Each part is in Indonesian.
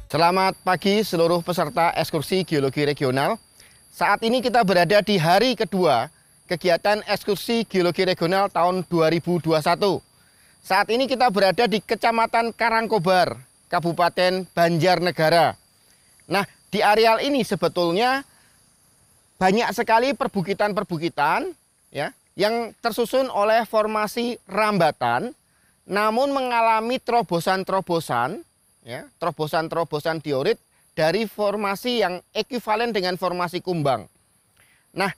Selamat pagi seluruh peserta ekskursi geologi regional. Saat ini kita berada di hari kedua kegiatan ekskursi geologi regional tahun 2021. Saat ini kita berada di Kecamatan Karangkobar, Kabupaten Banjarnegara. Nah, di areal ini sebetulnya banyak sekali perbukitan-perbukitan ya, yang tersusun oleh formasi rambatan, namun mengalami terobosan-terobosan, ya, terobosan-terobosan diorit dari formasi yang ekuivalen dengan formasi kumbang. Nah,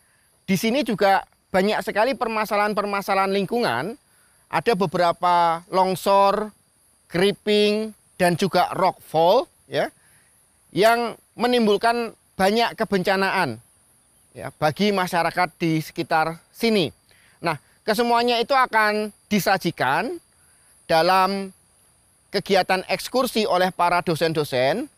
di sini juga banyak sekali permasalahan-permasalahan lingkungan. Ada beberapa longsor, creeping, dan juga rockfall, ya, yang menimbulkan banyak kebencanaan ya, bagi masyarakat di sekitar sini. Nah, kesemuanya itu akan disajikan dalam kegiatan ekskursi oleh para dosen-dosen,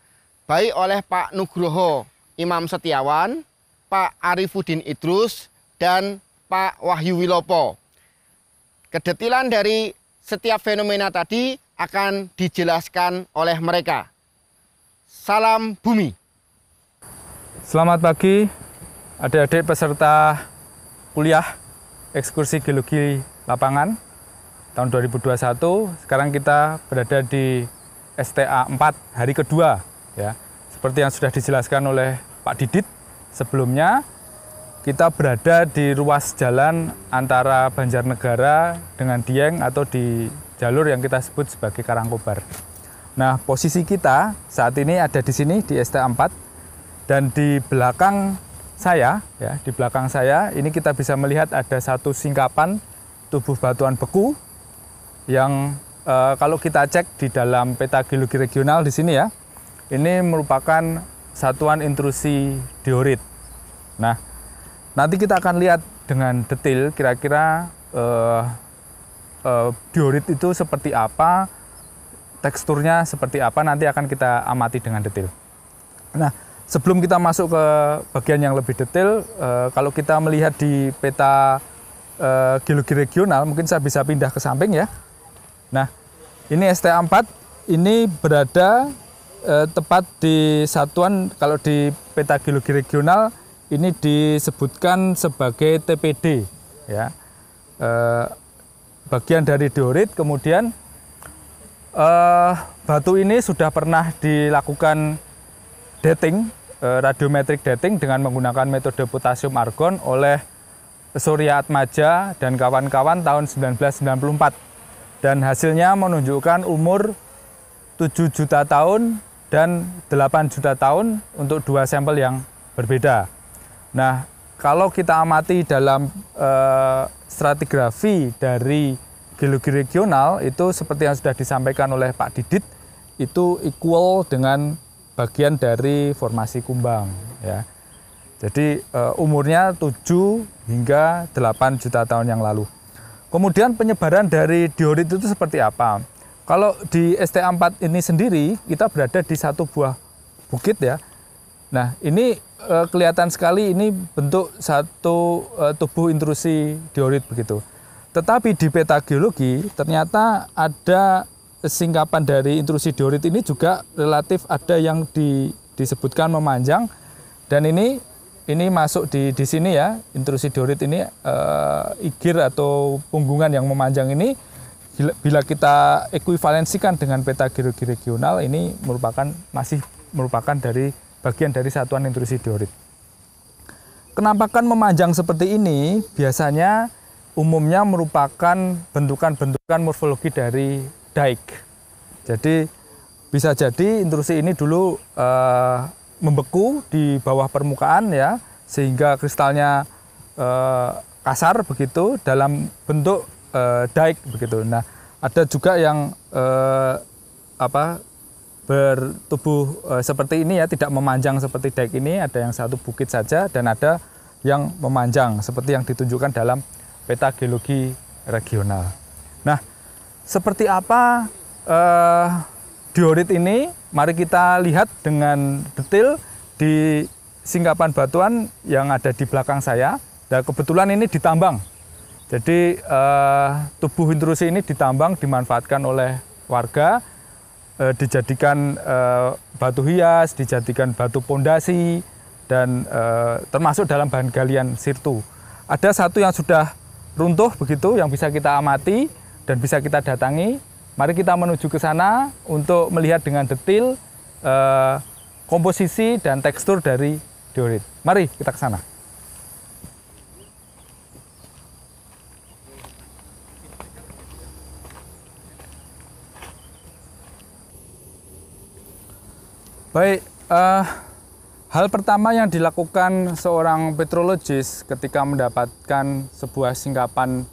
baik oleh Pak Nugroho Imam Setiawan, Pak Arifuddin Idrus, dan Pak Wahyu Wilopo. Kedetilan dari setiap fenomena tadi akan dijelaskan oleh mereka. Salam bumi. Selamat pagi adik-adik peserta kuliah ekskursi geologi lapangan tahun 2021. Sekarang kita berada di STA 4 hari kedua ya. Seperti yang sudah dijelaskan oleh Pak Didit sebelumnya, kita berada di ruas jalan antara Banjarnegara dengan Dieng atau di jalur yang kita sebut sebagai Karangkobar. Nah, posisi kita saat ini ada di sini di STA 4 dan di belakang saya ya, di belakang saya ini kita bisa melihat ada satu singkapan tubuh batuan beku yang kalau kita cek di dalam peta geologi regional di sini ya, ini merupakan satuan intrusi diorit. Nah, nanti kita akan lihat dengan detail kira-kira diorit itu seperti apa, teksturnya seperti apa, nanti akan kita amati dengan detail. Nah, sebelum kita masuk ke bagian yang lebih detail, kalau kita melihat di peta geologi regional, mungkin saya bisa pindah ke samping ya. Nah, ini STA 4 ini berada tepat di satuan, kalau di peta geologi regional ini disebutkan sebagai TPD ya, bagian dari diorit. Kemudian batu ini sudah pernah dilakukan dating, radiometric dating dengan menggunakan metode potasium argon oleh Surya Atmaja dan kawan-kawan tahun 1994. Dan hasilnya menunjukkan umur 7 juta tahun dan 8 juta tahun untuk dua sampel yang berbeda. Nah, kalau kita amati dalam stratigrafi dari geologi regional, itu seperti yang sudah disampaikan oleh Pak Didit, itu equal dengan bagian dari formasi kumbang. Ya. Jadi umurnya 7 hingga 8 juta tahun yang lalu. Kemudian penyebaran dari diorit itu seperti apa? Kalau di STA 4 ini sendiri, kita berada di satu buah bukit ya. Nah, ini kelihatan sekali ini bentuk satu tubuh intrusi diorit begitu. Tetapi di peta geologi ternyata ada singkapan dari intrusi diorit ini juga relatif ada yang disebutkan memanjang, dan ini masuk di sini ya, intrusi diorit ini igir atau punggungan yang memanjang ini, bila kita ekuivalensikan dengan peta geologi regional, ini masih merupakan dari bagian dari satuan intrusi diorit. Kenampakan memanjang seperti ini biasanya umumnya merupakan bentukan-bentukan morfologi dari dike. Jadi bisa jadi intrusi ini dulu membeku di bawah permukaan ya, sehingga kristalnya kasar begitu dalam bentuk dike begitu. Nah, ada juga yang bertubuh seperti ini ya, tidak memanjang seperti dike ini, ada yang satu bukit saja dan ada yang memanjang seperti yang ditunjukkan dalam peta geologi regional. Nah, seperti apa diorit ini? Mari kita lihat dengan detail di singkapan batuan yang ada di belakang saya. Dan kebetulan ini ditambang. Jadi tubuh intrusi ini ditambang, dimanfaatkan oleh warga. dijadikan batu hias, dijadikan batu pondasi, dan termasuk dalam bahan galian sirtu. Ada satu yang sudah runtuh begitu, yang bisa kita amati dan bisa kita datangi. Mari kita menuju ke sana untuk melihat dengan detail komposisi dan tekstur dari diorit. Mari kita ke sana. Baik, hal pertama yang dilakukan seorang petrologis ketika mendapatkan sebuah singkapan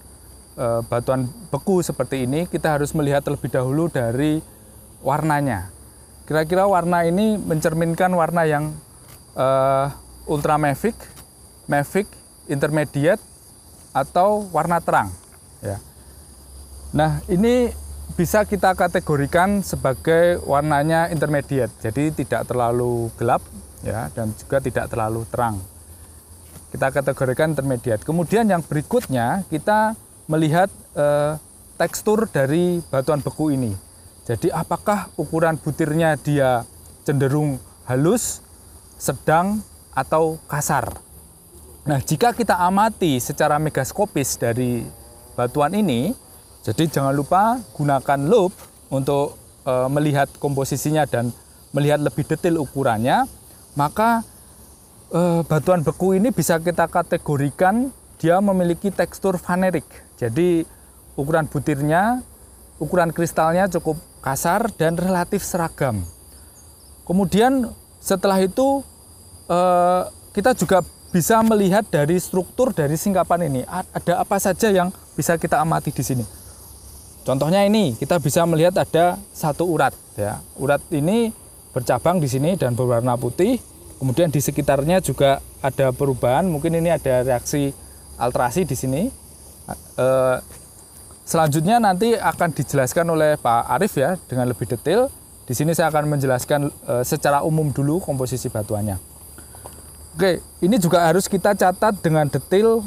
batuan beku seperti ini, kita harus melihat terlebih dahulu dari warnanya. Kira-kira warna ini mencerminkan warna yang ultra mafic, mafic, intermediate, atau warna terang. Ya. Nah, ini bisa kita kategorikan sebagai warnanya intermediate, jadi tidak terlalu gelap ya, dan juga tidak terlalu terang. Kita kategorikan intermediate. Kemudian yang berikutnya kita melihat tekstur dari batuan beku ini. Jadi apakah ukuran butirnya dia cenderung halus, sedang, atau kasar. Nah, jika kita amati secara megaskopis dari batuan ini, jadi jangan lupa gunakan loupe untuk melihat komposisinya dan melihat lebih detail ukurannya, maka batuan beku ini bisa kita kategorikan dia memiliki tekstur vanerik. Jadi ukuran butirnya, ukuran kristalnya cukup kasar dan relatif seragam. Kemudian setelah itu kita juga bisa melihat dari struktur dari singkapan ini. Ada apa saja yang bisa kita amati di sini. Contohnya ini, kita bisa melihat ada satu urat. Ya. Urat ini bercabang di sini dan berwarna putih. Kemudian di sekitarnya juga ada perubahan. Mungkin ini ada reaksi alterasi di sini. Selanjutnya nanti akan dijelaskan oleh Pak Arif ya dengan lebih detail. Di sini saya akan menjelaskan secara umum dulu komposisi batuannya. Oke, ini juga harus kita catat dengan detail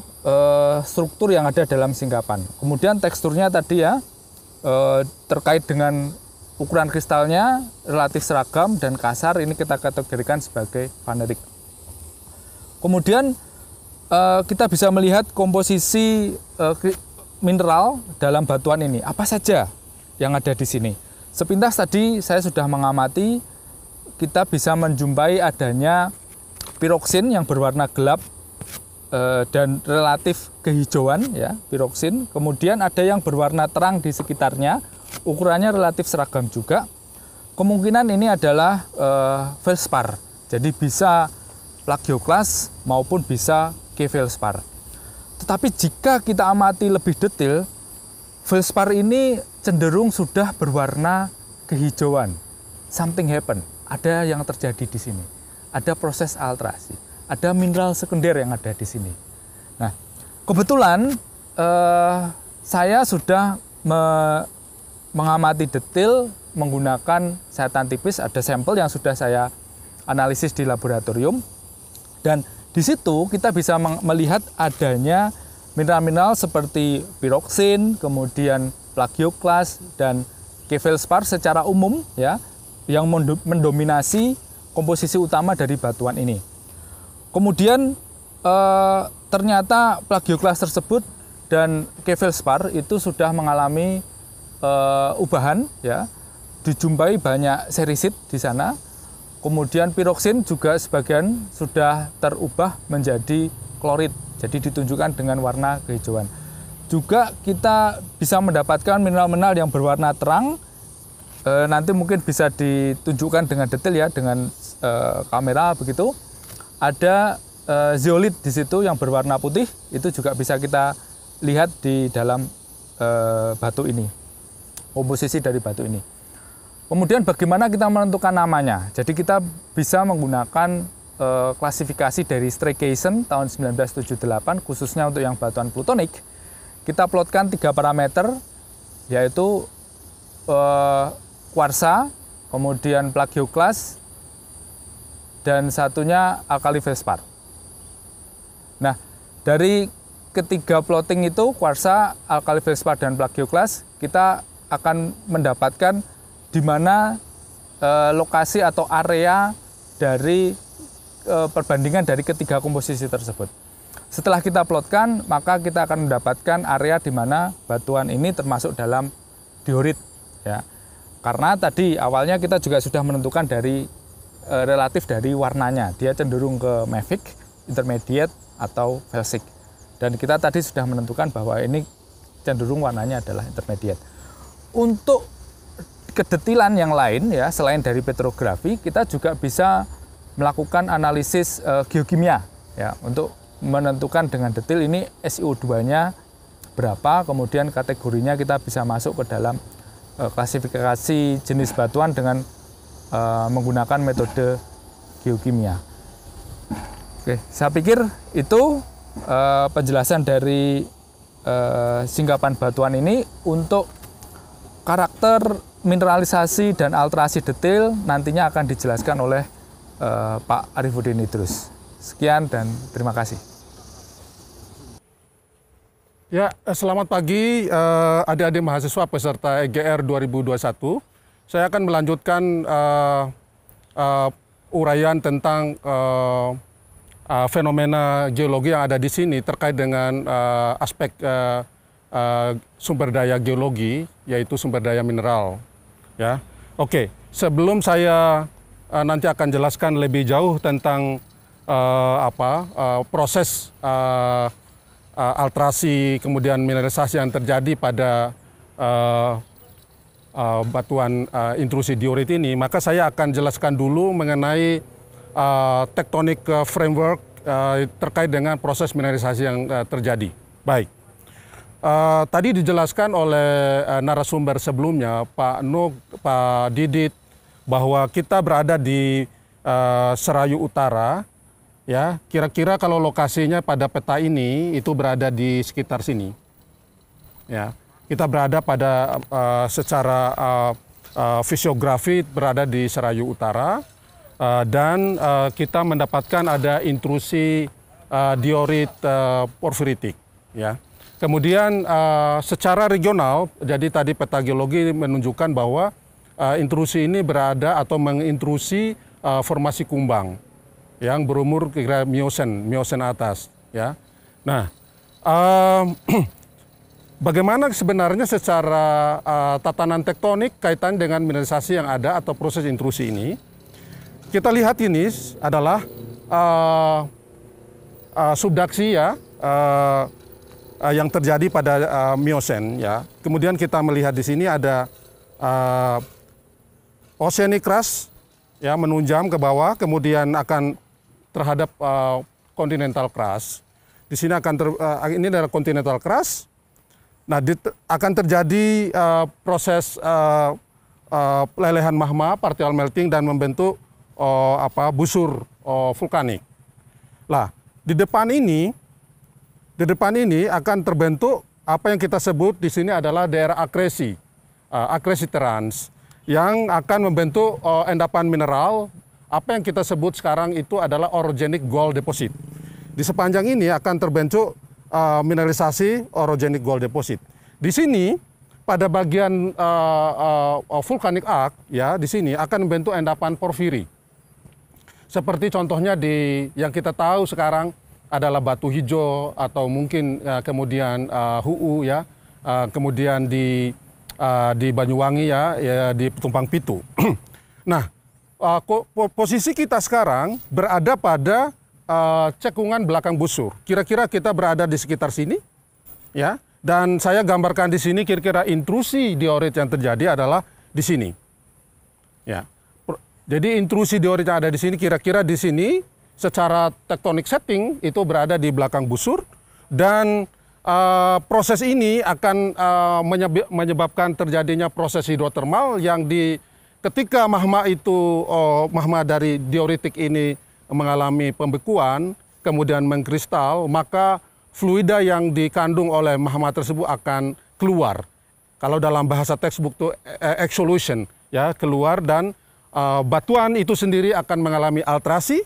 struktur yang ada dalam singkapan. Kemudian teksturnya tadi ya. Terkait dengan ukuran kristalnya relatif seragam dan kasar, ini kita kategorikan sebagai vanerik. Kemudian kita bisa melihat komposisi mineral dalam batuan ini. Apa saja yang ada di sini? Sepintas tadi saya sudah mengamati, kita bisa menjumpai adanya piroksin yang berwarna gelap dan relatif kehijauan ya, piroksin. Kemudian ada yang berwarna terang di sekitarnya, ukurannya relatif seragam juga. Kemungkinan ini adalah feldspar. Jadi bisa plagioklas maupun bisa K-feldspar. Tetapi jika kita amati lebih detail, feldspar ini cenderung sudah berwarna kehijauan. Something happen. Ada yang terjadi di sini. Ada proses alterasi. Ada mineral sekunder yang ada di sini. Nah, kebetulan saya sudah mengamati detail menggunakan sayatan tipis. Ada sampel yang sudah saya analisis di laboratorium, dan di situ kita bisa melihat adanya mineral-mineral seperti piroksin, kemudian plagioklas dan K-feldspar secara umum ya, yang mendominasi komposisi utama dari batuan ini. Kemudian ternyata plagioklas tersebut dan K-feldspar itu sudah mengalami ubahan ya, dijumpai banyak serisit di sana. Kemudian piroksin juga sebagian sudah terubah menjadi klorid, jadi ditunjukkan dengan warna kehijauan. Juga kita bisa mendapatkan mineral-mineral yang berwarna terang. Nanti mungkin bisa ditunjukkan dengan detail ya dengan kamera begitu. Ada zeolit di situ yang berwarna putih, itu juga bisa kita lihat di dalam batu ini, komposisi dari batu ini. Kemudian bagaimana kita menentukan namanya? Jadi kita bisa menggunakan klasifikasi dari Staycation tahun 1978, khususnya untuk yang batuan plutonik. Kita plotkan 3 parameter, yaitu kuarsa, kemudian plagioklas, dan satunya alkali feldspar. Nah, dari ketiga plotting itu, kuarsa, alkali feldspar, dan plagioklas, kita akan mendapatkan di mana lokasi atau area dari perbandingan dari ketiga komposisi tersebut. Setelah kita plotkan, maka kita akan mendapatkan area di mana batuan ini termasuk dalam diorit, ya. Karena tadi awalnya kita juga sudah menentukan dari relatif dari warnanya, dia cenderung ke mafic, intermediate atau felsic. Dan kita tadi sudah menentukan bahwa ini cenderung warnanya adalah intermediate. Untuk kedetilan yang lain, ya, selain dari petrografi, kita juga bisa melakukan analisis geokimia, ya, untuk menentukan dengan detail ini SiO2-nya berapa, kemudian kategorinya kita bisa masuk ke dalam klasifikasi jenis batuan dengan menggunakan metode geokimia. Oke, saya pikir itu penjelasan dari singkapan batuan ini. Untuk karakter mineralisasi dan alterasi detail nantinya akan dijelaskan oleh Pak Arifuddin Idrus. Sekian dan terima kasih. Ya, selamat pagi adik-adik mahasiswa peserta EGR 2021. Saya akan melanjutkan uraian tentang fenomena geologi yang ada di sini terkait dengan aspek sumber daya geologi, yaitu sumber daya mineral. Ya, oke. Sebelum saya nanti akan jelaskan lebih jauh tentang proses alterasi kemudian mineralisasi yang terjadi pada batuan intrusi diorit ini, maka saya akan jelaskan dulu mengenai tectonic framework terkait dengan proses mineralisasi yang terjadi. Baik, tadi dijelaskan oleh narasumber sebelumnya, Pak Nuk, Pak Didit, bahwa kita berada di Serayu Utara. Ya, kira-kira kalau lokasinya pada peta ini itu berada di sekitar sini. Ya, kita berada pada secara fisiografi berada di Serayu Utara dan kita mendapatkan ada intrusi diorit porfiritik. Ya, kemudian secara regional, jadi tadi peta geologi menunjukkan bahwa intrusi ini berada atau mengintrusi formasi kumbang yang berumur kira Miosen atas, ya. Nah, bagaimana sebenarnya secara tatanan tektonik kaitan dengan mineralisasi yang ada atau proses intrusi ini? Kita lihat ini adalah subduksi, ya, yang terjadi pada Miosen, ya. Kemudian kita melihat di sini ada oceanic crust, ya, menunjam ke bawah, kemudian akan terhadap continental crust. Di sini akan ini adalah continental crust. Nah, akan terjadi proses lelehan magma, partial melting dan membentuk busur vulkanik. Lah, di depan ini akan terbentuk apa yang kita sebut di sini adalah daerah akresi, akresiterans, yang akan membentuk endapan mineral. Apa yang kita sebut sekarang itu adalah orogenic gold deposit. Di sepanjang ini akan terbentuk mineralisasi orogenic gold deposit. Di sini pada bagian volcanic arc, ya, di sini akan membentuk endapan porfiri. Seperti contohnya yang kita tahu sekarang adalah batu hijau atau mungkin kemudian HUU, ya, kemudian di Banyuwangi, ya, di Tumpang Pitu. Nah, posisi kita sekarang berada pada cekungan belakang busur. Kira-kira kita berada di sekitar sini, ya. Dan saya gambarkan di sini kira-kira intrusi diorit yang terjadi adalah di sini. Ya. Jadi intrusi diorit yang ada di sini kira-kira di sini secara tectonic setting itu berada di belakang busur, dan proses ini akan menyebabkan terjadinya proses hidrotermal yang ketika magma dari dioritik ini mengalami pembekuan, kemudian mengkristal, maka fluida yang dikandung oleh magma tersebut akan keluar. Kalau dalam bahasa textbook itu exsolution, ya, keluar, dan batuan itu sendiri akan mengalami alterasi,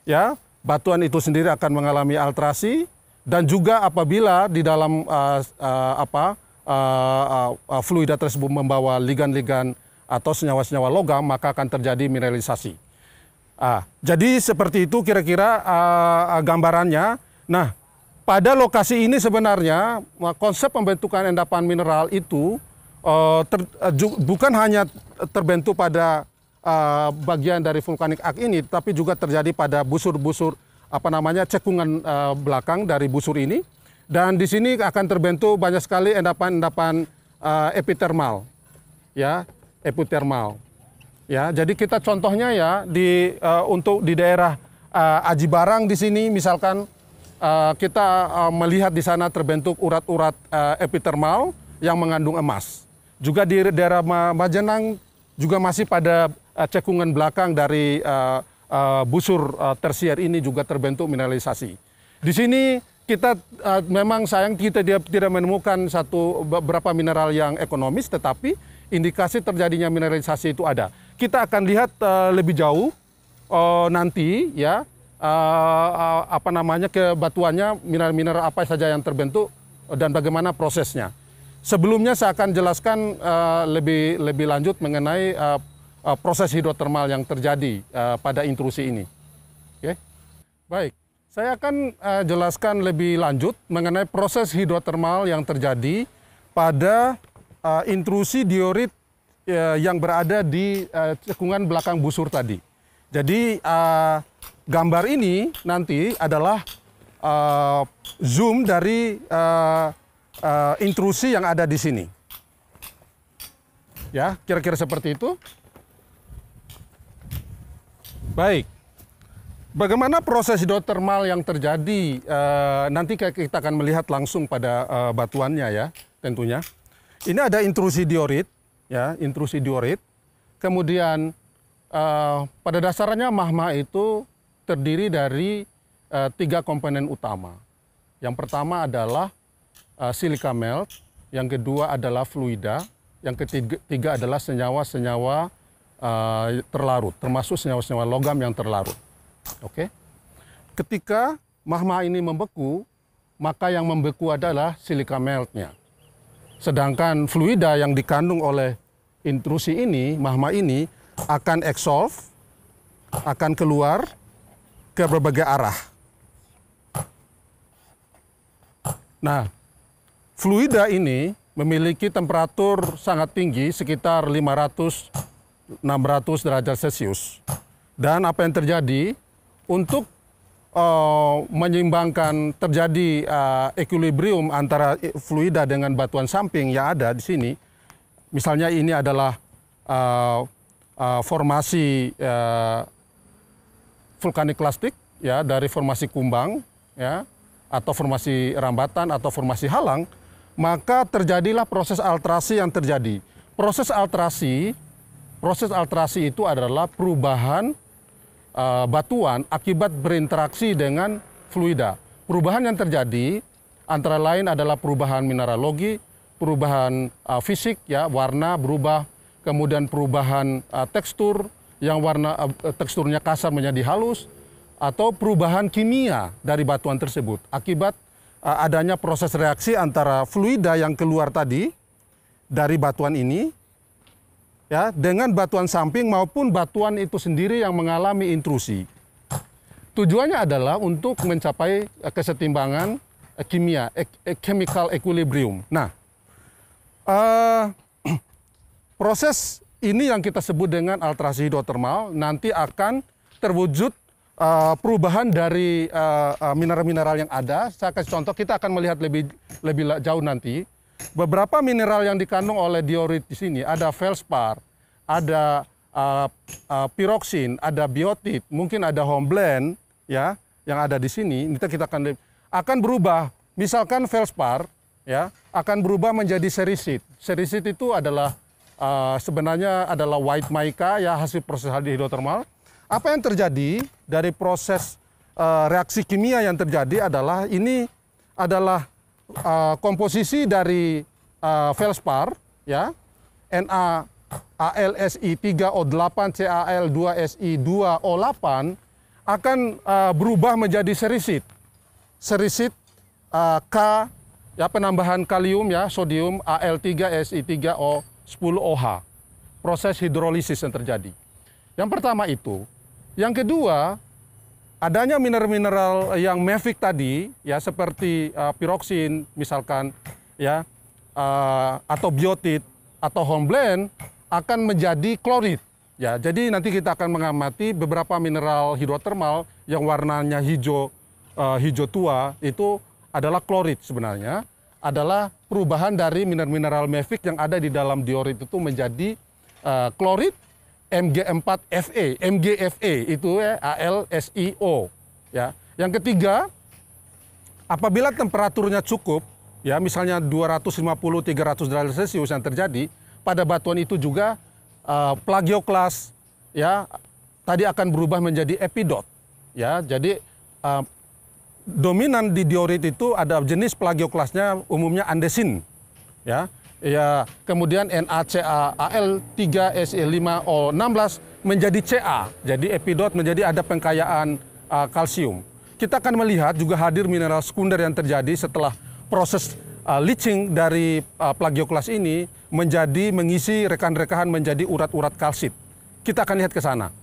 ya, batuan itu sendiri akan mengalami alterasi, dan juga apabila di dalam fluida tersebut membawa ligan-ligan atau senyawa-senyawa logam, maka akan terjadi mineralisasi. Jadi seperti itu kira-kira gambarannya. Nah, pada lokasi ini sebenarnya konsep pembentukan endapan mineral itu bukan hanya terbentuk pada bagian dari vulkanik arc ini, tapi juga terjadi pada busur-busur cekungan belakang dari busur ini. Dan di sini akan terbentuk banyak sekali endapan-endapan epitermal, ya, epitermal. Ya, jadi kita contohnya ya untuk di daerah Aji Barang di sini misalkan kita melihat di sana terbentuk urat-urat epitermal yang mengandung emas. Juga di daerah Majenang juga masih pada cekungan belakang dari busur tersier ini juga terbentuk mineralisasi. Di sini kita memang sayang kita tidak menemukan beberapa mineral yang ekonomis, tetapi indikasi terjadinya mineralisasi itu ada. Kita akan lihat lebih jauh nanti ya ke batuannya, mineral-mineral apa saja yang terbentuk dan bagaimana prosesnya. Sebelumnya saya akan jelaskan lebih lanjut mengenai proses hidrotermal yang terjadi pada intrusi ini. Oke, baik. Saya akan jelaskan lebih lanjut mengenai proses hidrotermal yang terjadi pada intrusi diorit yang berada di cekungan belakang busur tadi. Jadi gambar ini nanti adalah zoom dari intrusi yang ada di sini. Ya, kira-kira seperti itu. Baik. Bagaimana proses hidrotermal yang terjadi? Nanti kita akan melihat langsung pada batuannya ya, tentunya. Ini ada intrusi diorit, ya, intrusi diorit. Kemudian pada dasarnya magma itu terdiri dari 3 komponen utama. Yang pertama adalah silika melt, yang kedua adalah fluida, yang ketiga adalah senyawa-senyawa terlarut, termasuk senyawa-senyawa logam yang terlarut. Oke. Ketika magma ini membeku, maka yang membeku adalah silika meltnya. Sedangkan fluida yang dikandung oleh intrusi ini, magma ini akan exsolve, akan keluar ke berbagai arah. Nah, fluida ini memiliki temperatur sangat tinggi, sekitar 500-600 derajat Celcius. Dan apa yang terjadi? Untuk menyeimbangkan terjadi equilibrium antara fluida dengan batuan samping yang ada di sini, misalnya ini adalah formasi vulkanik klastik ya, dari formasi kumbang ya, atau formasi rambatan atau formasi halang, maka terjadilah proses alterasi yang terjadi. Proses alterasi itu adalah perubahan batuan akibat berinteraksi dengan fluida. Perubahan yang terjadi antara lain adalah perubahan mineralogi, perubahan fisik ya, warna berubah, kemudian perubahan tekstur yang teksturnya kasar menjadi halus, atau perubahan kimia dari batuan tersebut akibat adanya proses reaksi antara fluida yang keluar tadi dari batuan ini ya, dengan batuan samping maupun batuan itu sendiri yang mengalami intrusi. Tujuannya adalah untuk mencapai kesetimbangan kimia, chemical equilibrium. Nah, proses ini yang kita sebut dengan alterasi hidrotermal nanti akan terwujud perubahan dari mineral-mineral yang ada. Saya kasih contoh, kita akan melihat lebih jauh nanti. Beberapa mineral yang dikandung oleh diorit di sini ada feldspar, ada piroksin, ada biotit, mungkin ada hornblende ya yang ada di sini. Kita akan berubah. Misalkan feldspar ya akan berubah menjadi serisit. Serisit itu adalah sebenarnya adalah white mica ya, hasil proses hidrotermal. Apa yang terjadi dari proses reaksi kimia yang terjadi adalah ini adalah komposisi dari feldspar ya, NaAlSi3O8 Cal2Si2O8 akan berubah menjadi serisit. Serisit K ya, penambahan kalium ya, sodium Al3Si3O10OH. proses hidrolisis yang terjadi. Yang pertama itu. Yang kedua, adanya mineral-mineral yang mefik tadi, ya seperti piroksin misalkan, ya atau biotit atau hornblende akan menjadi klorid. Ya, jadi nanti kita akan mengamati beberapa mineral hidrotermal yang warnanya hijau tua itu adalah klorid sebenarnya, adalah perubahan dari mineral mefik yang ada di dalam diorit itu menjadi klorid Mg4Fe, MgFe itu ya AlSiO. Ya. Yang ketiga, apabila temperaturnya cukup, ya misalnya 250-300 derajat Celcius yang terjadi pada batuan itu juga plagioklas, ya tadi akan berubah menjadi epidot. Ya, jadi dominan di diorit itu ada jenis plagioklasnya umumnya andesin. Ya. Ya, kemudian NaCaAl3Se5O16 menjadi Ca. Jadi epidot menjadi ada pengkayaan kalsium. Kita akan melihat juga hadir mineral sekunder yang terjadi setelah proses leaching dari plagioklas ini menjadi mengisi rekan-rekan menjadi urat-urat kalsit. Kita akan lihat ke sana.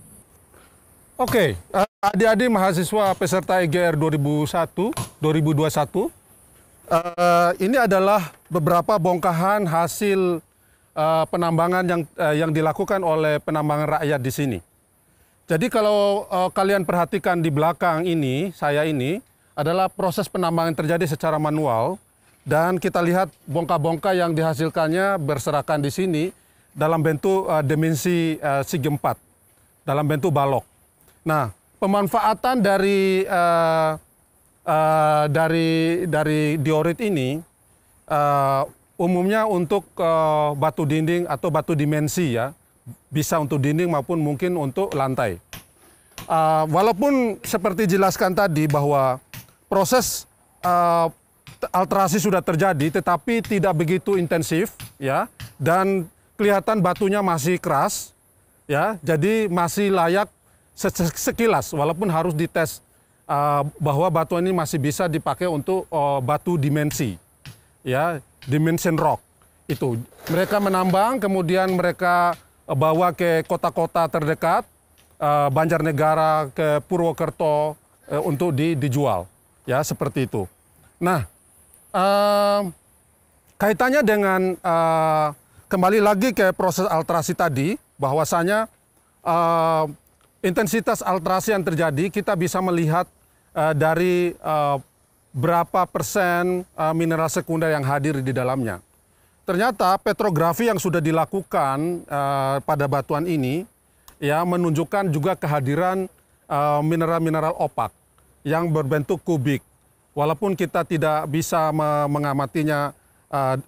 Oke, adik-adik mahasiswa peserta EGR 2021, ini adalah beberapa bongkahan hasil penambangan yang dilakukan oleh penambangan rakyat di sini. Jadi kalau kalian perhatikan di belakang ini, saya ini adalah proses penambangan terjadi secara manual dan kita lihat bongkah-bongkah yang dihasilkannya berserakan di sini dalam bentuk dimensi segi 4, dalam bentuk balok. Nah, pemanfaatan dari diorit ini umumnya untuk batu dinding atau batu dimensi ya, bisa untuk dinding maupun mungkin untuk lantai. Walaupun seperti jelaskan tadi bahwa proses alterasi sudah terjadi, tetapi tidak begitu intensif ya, dan kelihatan batunya masih keras ya, jadi masih layak sekilas, walaupun harus dites bahwa batuan ini masih bisa dipakai untuk batu dimensi, ya, dimension rock. Itu mereka menambang, kemudian mereka bawa ke kota-kota terdekat, Banjarnegara, ke Purwokerto untuk dijual, ya seperti itu. Nah, kaitannya dengan kembali lagi ke proses alterasi tadi, bahwasanya intensitas alterasi yang terjadi kita bisa melihat dari berapa persen mineral sekunder yang hadir di dalamnya. Ternyata petrografi yang sudah dilakukan pada batuan ini ya menunjukkan juga kehadiran mineral-mineral opak yang berbentuk kubik. Walaupun kita tidak bisa mengamatinya,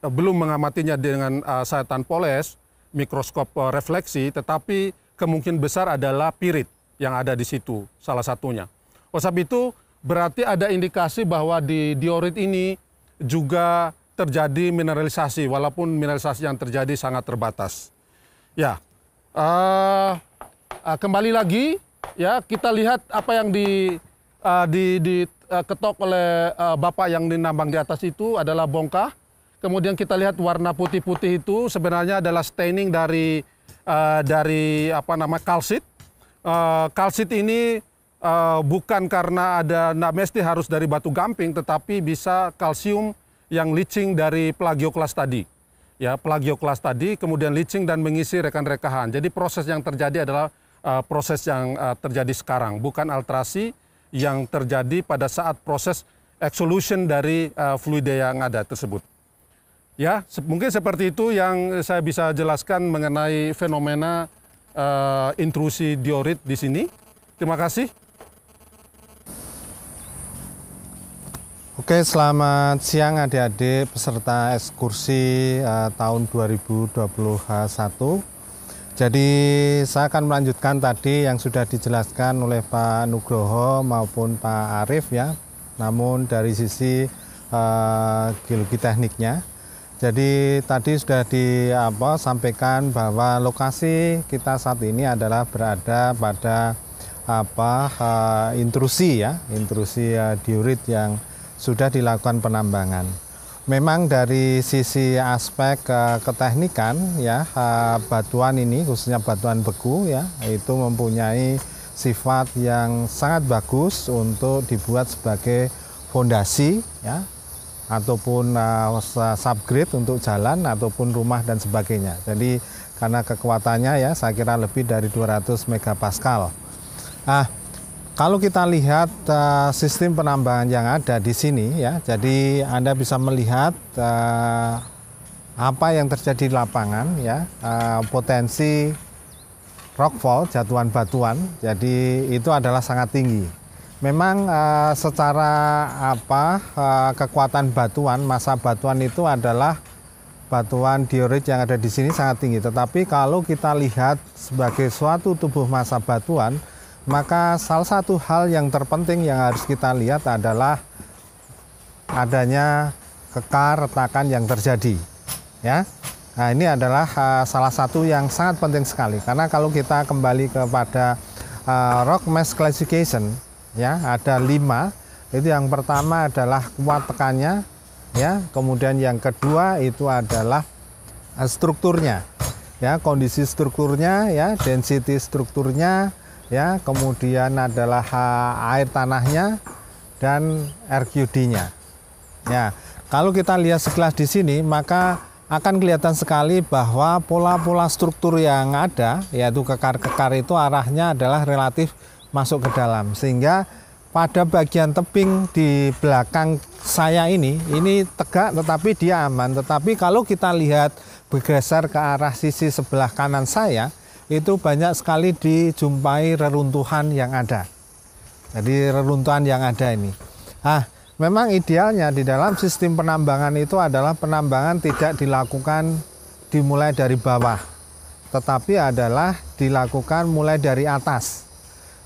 belum mengamatinya dengan sayatan poles, mikroskop refleksi, tetapi kemungkinan besar adalah pirit yang ada di situ, salah satunya. Oleh sebab itu, berarti ada indikasi bahwa di diorit ini juga terjadi mineralisasi, walaupun mineralisasi yang terjadi sangat terbatas. Ya, kembali lagi, ya kita lihat apa yang diketok oleh Bapak yang dinambang di atas itu adalah bongkah. Kemudian kita lihat warna putih-putih itu sebenarnya adalah staining dari apa nama kalsit. Kalsit ini bukan karena nggak mesti harus dari batu gamping, tetapi bisa kalsium yang leaching dari plagioklas tadi. Ya, plagioklas tadi kemudian leaching dan mengisi rekan-rekahan. Jadi proses yang terjadi adalah proses yang terjadi sekarang, bukan alterasi yang terjadi pada saat proses exsolution dari fluida yang ada tersebut. Ya, mungkin seperti itu yang saya bisa jelaskan mengenai fenomena intrusi diorit di sini. Terima kasih. Oke, selamat siang adik-adik peserta ekskursi tahun 2021. Jadi saya akan melanjutkan tadi yang sudah dijelaskan oleh Pak Nugroho maupun Pak Arif ya. Namun dari sisi geologi tekniknya. Jadi tadi sudah disampaikan bahwa lokasi kita saat ini adalah berada pada intrusi ya, intrusi diorit yang sudah dilakukan penambangan. memang dari sisi aspek keteknikan ya, batuan ini khususnya batuan beku ya, itu mempunyai sifat yang sangat bagus untuk dibuat sebagai fondasi ya, ataupun subgrade untuk jalan ataupun rumah dan sebagainya. Jadi karena kekuatannya ya saya kira lebih dari 200 megapascal. Kalau kita lihat sistem penambangan yang ada di sini ya, jadi Anda bisa melihat apa yang terjadi di lapangan ya, potensi rockfall, jatuhan batuan, jadi itu adalah sangat tinggi. Memang secara kekuatan batuan, massa batuan itu adalah batuan diorit yang ada di sini sangat tinggi. Tetapi kalau kita lihat sebagai suatu tubuh massa batuan, maka salah satu hal yang terpenting yang harus kita lihat adalah adanya kekar retakan yang terjadi. Ya, nah ini adalah salah satu yang sangat penting sekali. Karena kalau kita kembali kepada rock mass classification, ya ada 5. Itu yang pertama adalah kuat tekannya, ya. Kemudian yang kedua itu adalah strukturnya, ya kondisi strukturnya, ya density strukturnya. Ya, kemudian adalah air tanahnya dan RQD-nya. Ya, kalau kita lihat sekilas di sini, maka akan kelihatan sekali bahwa pola-pola struktur yang ada, yaitu kekar-kekar itu arahnya adalah relatif masuk ke dalam, sehingga pada bagian tebing di belakang saya ini tegak tetapi dia aman. Tetapi kalau kita lihat bergeser ke arah sisi sebelah kanan saya, itu banyak sekali dijumpai reruntuhan yang ada. Jadi reruntuhan yang ada ini. Memang idealnya di dalam sistem penambangan itu adalah penambangan tidak dilakukan dimulai dari bawah, tetapi adalah dilakukan mulai dari atas.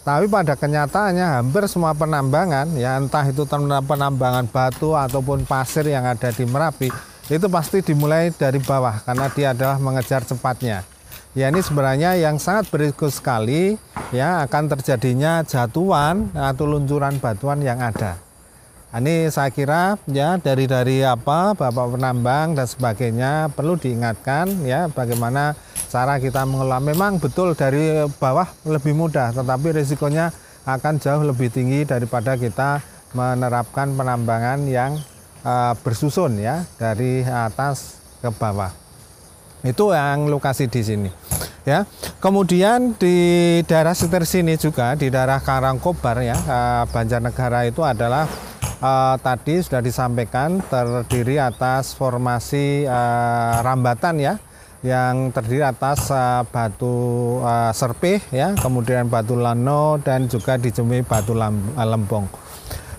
Tapi pada kenyataannya hampir semua penambangan, ya entah itu penambangan batu ataupun pasir yang ada di Merapi, itu pasti dimulai dari bawah karena dia adalah mengejar cepatnya. Ya ini sebenarnya yang sangat berisiko sekali ya akan terjadinya jatuhan atau luncuran batuan yang ada. Ini saya kira ya dari Bapak penambang dan sebagainya perlu diingatkan ya bagaimana cara kita mengelola. Memang betul dari bawah lebih mudah, tetapi risikonya akan jauh lebih tinggi daripada kita menerapkan penambangan yang bersusun ya dari atas ke bawah. Itu yang lokasi di sini. Ya, kemudian di daerah sekitar sini juga di daerah Karangkobar ya, Banjarnegara itu adalah tadi sudah disampaikan terdiri atas formasi rambatan ya, yang terdiri atas batu serpih ya, kemudian batu lano dan juga dijumpai batu lempung.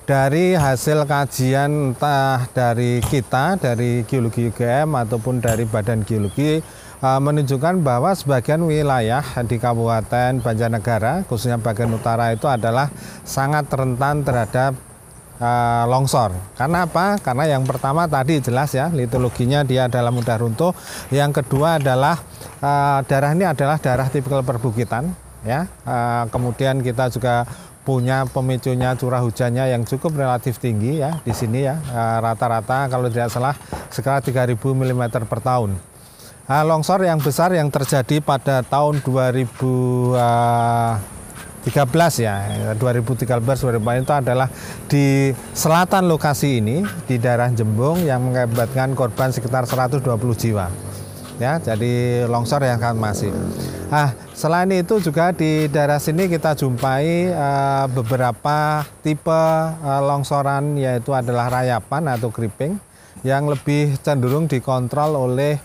Dari hasil kajian entah dari kita, dari Geologi UGM ataupun dari Badan Geologi menunjukkan bahwa sebagian wilayah di Kabupaten Banjarnegara, khususnya bagian utara itu adalah sangat rentan terhadap longsor. Karena apa? Karena yang pertama tadi jelas ya, litologinya dia adalah mudah runtuh. Yang kedua adalah daerah ini adalah daerah tipikal perbukitan ya. Kemudian kita juga punya pemicunya curah hujannya yang cukup relatif tinggi ya di sini ya, rata-rata kalau tidak salah sekitar 3.000 mm per tahun. Longsor yang besar yang terjadi pada tahun 2013 ya, 2013-2014 itu adalah di selatan lokasi ini di daerah Jembung yang mengakibatkan korban sekitar 120 jiwa. Ya, jadi longsor yang sangat masif. Selain itu juga di daerah sini kita jumpai beberapa tipe longsoran, yaitu adalah rayapan atau creeping yang lebih cenderung dikontrol oleh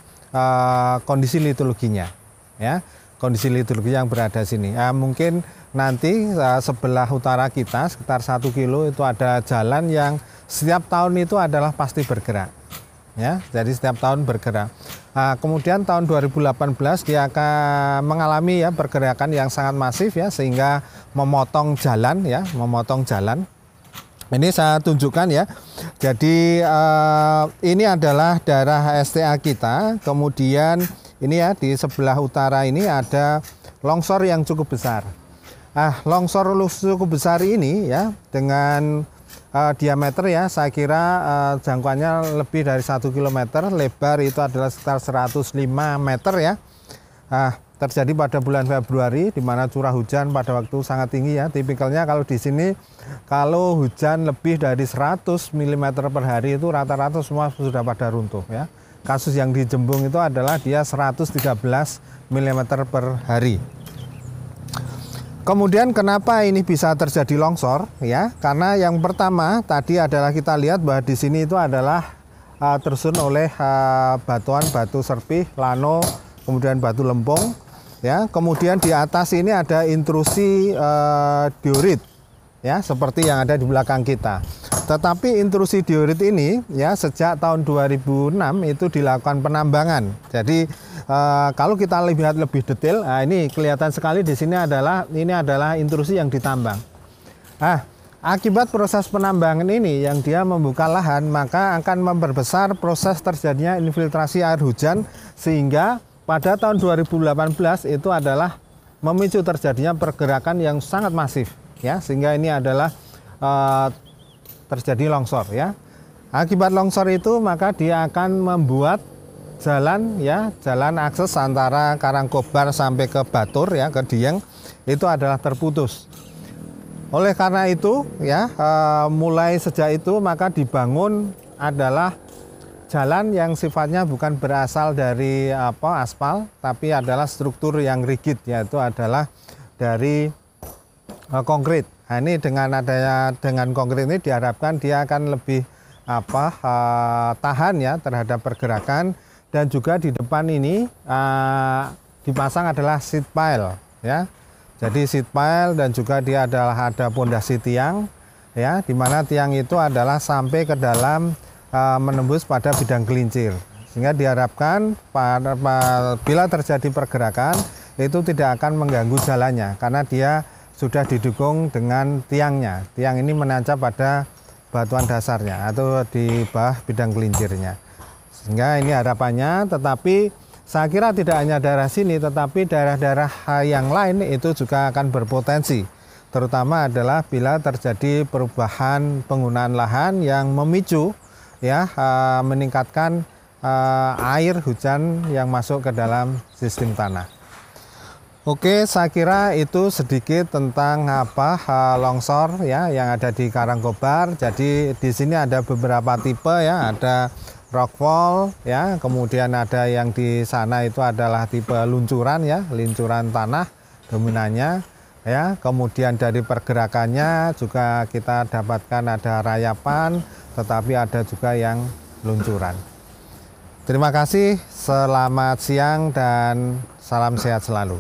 kondisi litologinya. Ya, kondisi litologi yang berada sini. Mungkin nanti sebelah utara kita sekitar 1 kilo itu ada jalan yang setiap tahun itu adalah pasti bergerak. Ya, jadi setiap tahun bergerak. Kemudian tahun 2018 dia akan mengalami ya pergerakan yang sangat masif ya, sehingga memotong jalan ya, memotong jalan. Ini saya tunjukkan ya. Jadi ini adalah daerah STA kita. Kemudian ini ya di sebelah utara ini ada longsor yang cukup besar. Longsor cukup besar ini ya dengan diameter ya, saya kira jangkauannya lebih dari 1 km, lebar itu adalah sekitar 105 meter ya. Terjadi pada bulan Februari, di mana curah hujan pada waktu sangat tinggi ya. Tipikalnya kalau di sini, kalau hujan lebih dari 100 mm per hari itu rata-rata semua sudah pada runtuh ya. Kasus yang di Jembung itu adalah dia 113 mm per hari. Kemudian kenapa ini bisa terjadi longsor ya? Karena yang pertama tadi adalah kita lihat bahwa di sini itu adalah tersusun oleh batuan batu serpih, lano, kemudian batu lempung ya. Kemudian di atas ini ada intrusi diorit ya, seperti yang ada di belakang kita. Tetapi intrusi diorit ini ya sejak tahun 2006 itu dilakukan penambangan. Jadi kalau kita lihat lebih detail, ini kelihatan sekali di sini adalah intrusi yang ditambang. Akibat proses penambangan ini yang dia membuka lahan, maka akan memperbesar proses terjadinya infiltrasi air hujan, sehingga pada tahun 2018 itu adalah memicu terjadinya pergerakan yang sangat masif ya, sehingga ini adalah terjadi longsor ya. Akibat longsor itu maka dia akan membuat jalan ya, jalan akses antara Karangkobar sampai ke Batur ya, ke Dieng itu adalah terputus. Oleh karena itu ya, mulai sejak itu maka dibangun adalah jalan yang sifatnya bukan berasal dari aspal, tapi adalah struktur yang rigid, yaitu adalah dari konkrit. Nah, ini dengan konkrit ini diharapkan dia akan lebih tahan ya terhadap pergerakan, dan juga di depan ini dipasang adalah seat pile ya. Jadi seat pile, dan juga dia ada pondasi tiang ya, di mana tiang itu adalah sampai ke dalam menembus pada bidang gelincir, sehingga diharapkan bila terjadi pergerakan itu tidak akan mengganggu jalannya karena dia sudah didukung dengan tiangnya. Tiang ini menancap pada batuan dasarnya atau di bawah bidang gelincirnya. Sehingga ini harapannya, tetapi saya kira tidak hanya daerah sini, tetapi daerah-daerah yang lain itu juga akan berpotensi. Terutama adalah bila terjadi perubahan penggunaan lahan yang memicu ya meningkatkan air hujan yang masuk ke dalam sistem tanah. Oke, saya kira itu sedikit tentang longsor ya yang ada di Karangkobar. Jadi di sini ada beberapa tipe ya, ada rockfall ya, kemudian ada yang di sana itu adalah tipe luncuran ya, luncuran tanah dominannya ya. Kemudian dari pergerakannya juga kita dapatkan ada rayapan, tetapi ada juga yang luncuran. Terima kasih, selamat siang dan salam sehat selalu.